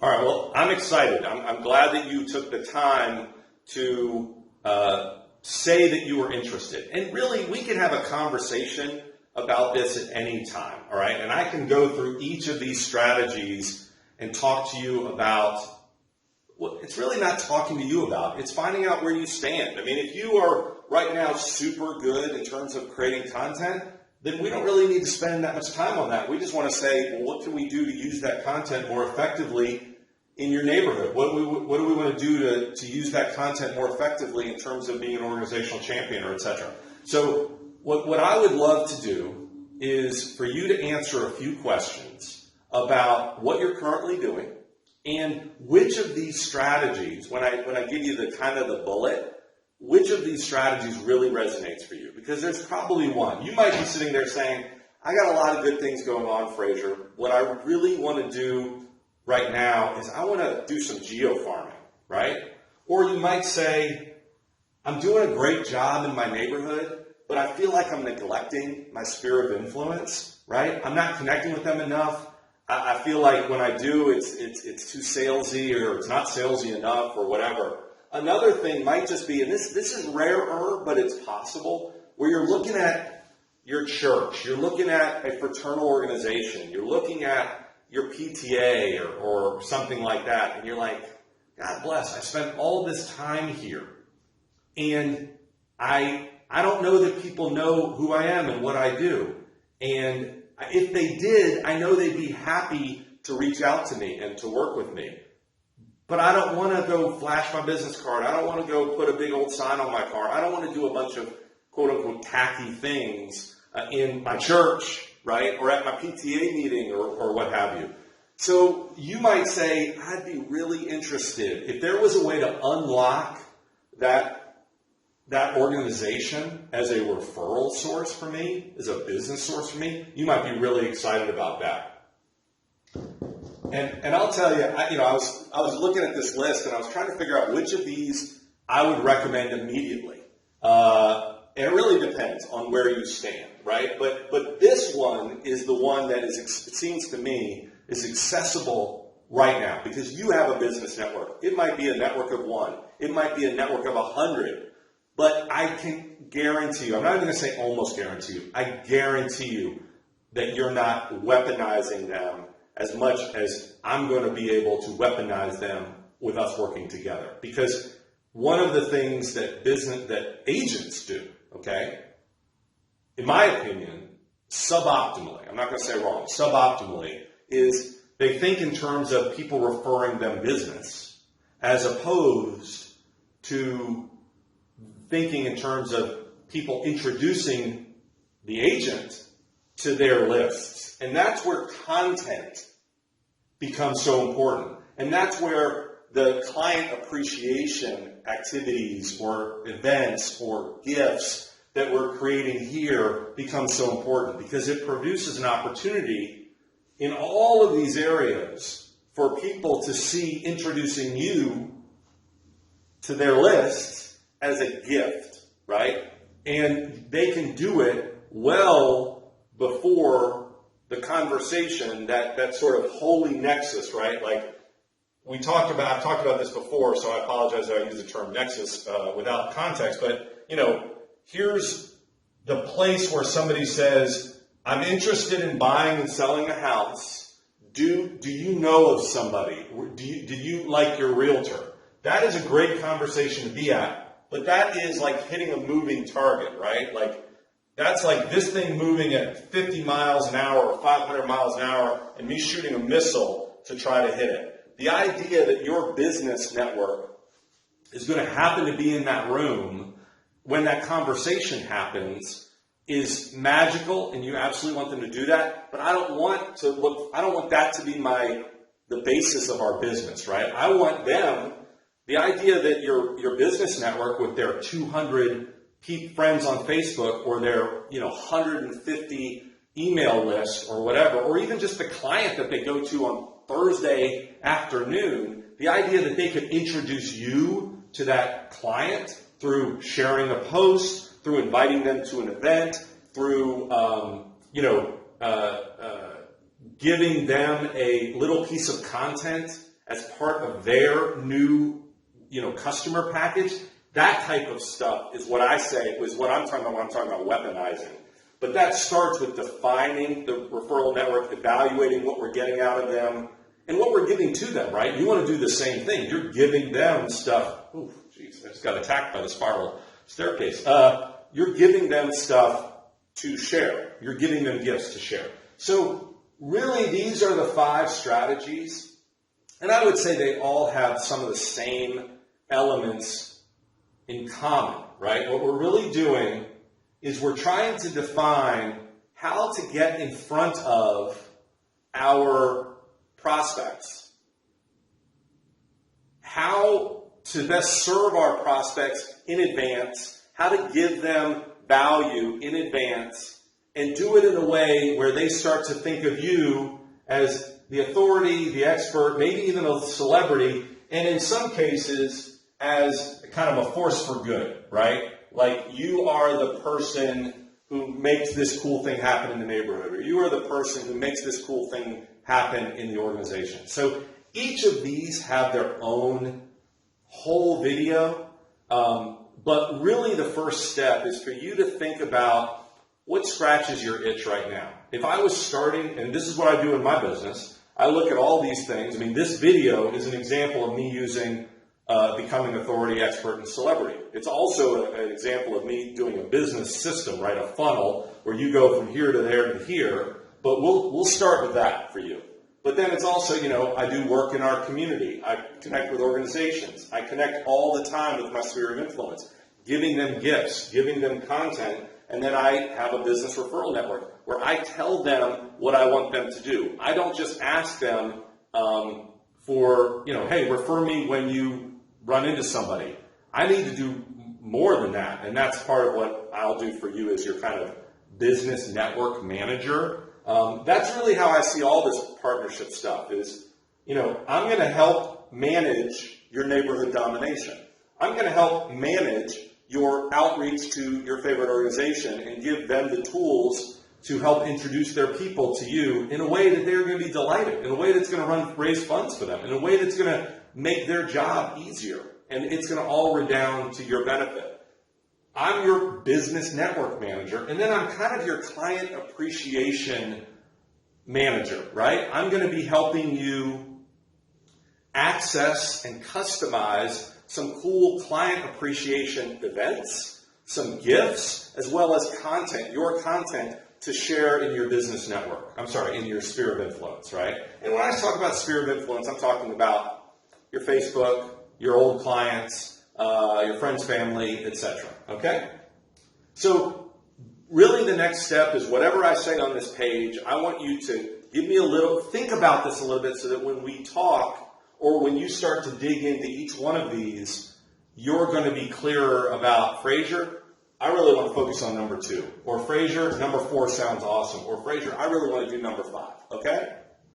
All right, well, I'm excited. I'm glad that you took the time to say that you were interested. And really, we can have a conversation about this at any time, all right? And I can go through each of these strategies and talk to you about, well, it's really not talking to you about, it's finding out where you stand. I mean, if you are right now super good in terms of creating content, then we don't really need to spend that much time on that. We just want to say, well, what can we do to use that content more effectively in your neighborhood? What do we want to do to use that content more effectively in terms of being an organizational champion, or et cetera? So what I would love to do is for you to answer a few questions about what you're currently doing and which of these strategies, when I give you the kind of the bullet, which of these strategies really resonates for you? Because there's probably one. You might be sitting there saying, I got a lot of good things going on, Fraser. What I really want to do right now is I want to do some geo-farming, right? Or you might say, I'm doing a great job in my neighborhood, but I feel like I'm neglecting my sphere of influence, right? I'm not connecting with them enough. I feel like when I do, it's too salesy, or it's not salesy enough, or whatever. Another thing might just be, and this is rarer, but it's possible, where you're looking at your church, you're looking at a fraternal organization, you're looking at your PTA or something like that, and you're like, God bless, I spent all this time here, and I don't know that people know who I am and what I do. And if they did, I know they'd be happy to reach out to me and to work with me. But I don't want to go flash my business card. I don't want to go put a big old sign on my car. I don't want to do a bunch of quote-unquote tacky things in my church, right, or at my PTA meeting or what have you. So you might say, I'd be really interested if there was a way to unlock that organization as a referral source for me, as a business source for me. You might be really excited about that. And I'll tell you, I was looking at this list and I was trying to figure out which of these I would recommend immediately. And it really depends on where you stand, right? But this one is the one that is, it seems to me, is accessible right now because you have a business network. It might be a network of one. It might be a network of 100. But I can guarantee you, I'm not even going to say almost guarantee you, I guarantee you that you're not weaponizing them as much as I'm going to be able to weaponize them with us working together. Because one of the things that agents do, okay, in my opinion, suboptimally, I'm not going to say wrong, suboptimally, is they think in terms of people referring them business as opposed to thinking in terms of people introducing the agent to their lists. And that's where content becomes so important. And that's where the client appreciation activities or events or gifts that we're creating here become so important because it produces an opportunity in all of these areas for people to see introducing you to their lists as a gift, right? And they can do it well before the conversation, that sort of holy nexus, right? Like I've talked about this before, so I apologize that I use the term nexus without context, but here's the place where somebody says, I'm interested in buying and selling a house. Do you know of somebody? Do you like your realtor? That is a great conversation to be at, but that is like hitting a moving target, right? Like that's like this thing moving at 50 miles an hour or 500 miles an hour and me shooting a missile to try to hit it. The idea that your business network is going to happen to be in that room when that conversation happens is magical, and you absolutely want them to do that. But I don't want that to be the basis of our business, right? I want them. The idea that your business network with their 200 friends on Facebook or their 150 email list or whatever, or even just the client that they go to on Thursday afternoon, the idea that they could introduce you to that client through sharing a post, through inviting them to an event, through giving them a little piece of content as part of their new, customer package. That type of stuff is what I say is what I'm talking about when I'm talking about weaponizing. But that starts with defining the referral network, evaluating what we're getting out of them, and what we're giving to them, right? You want to do the same thing. You're giving them stuff. Oh, jeez, I just got attacked by the spiral staircase. You're giving them stuff to share. You're giving them gifts to share. So really, these are the 5 strategies. And I would say they all have some of the same elements in common, right? What we're really doing is we're trying to define how to get in front of our prospects, how to best serve our prospects in advance, how to give them value in advance, and do it in a way where they start to think of you as the authority, the expert, maybe even a celebrity, and in some cases as kind of a force for good, right? Like you are the person who makes this cool thing happen in the neighborhood, or you are the person who makes this cool thing happen in the organization. So each of these have their own whole video, but really the first step is for you to think about what scratches your itch right now. If I was starting, and this is what I do in my business, I look at all these things. I mean, this video is an example of me using becoming authority, expert, and celebrity. It's also an example of me doing a business system, right? A funnel where you go from here to there to here. But we'll start with that for you. But then it's also, I do work in our community. I connect with organizations. I connect all the time with my sphere of influence, giving them gifts, giving them content, and then I have a business referral network where I tell them what I want them to do. I don't just ask them for, hey, refer me when you run into somebody. I need to do more than that, and that's part of what I'll do for you as your kind of business network manager. That's really how I see all this partnership stuff is, I'm going to help manage your neighborhood domination. I'm going to help manage your outreach to your favorite organization and give them the tools to help introduce their people to you in a way that they're going to be delighted, in a way that's going to raise funds for them, in a way that's going to make their job easier, and it's going to all redound to your benefit. I'm your business network manager, and then I'm kind of your client appreciation manager, right? I'm going to be helping you access and customize some cool client appreciation events, some gifts, as well as content, your content to share in your business network. In your sphere of influence, right? And when I talk about sphere of influence, I'm talking about your Facebook, your old clients, your friends, family, etc. Okay? So really the next step is whatever I say on this page, I want you to think about this a little bit so that when we talk or when you start to dig into each one of these, you're going to be clearer about Frazier. I really want to focus on number 2. Or Frazier, number 4 sounds awesome. Or Frazier, I really want to do number 5. Okay?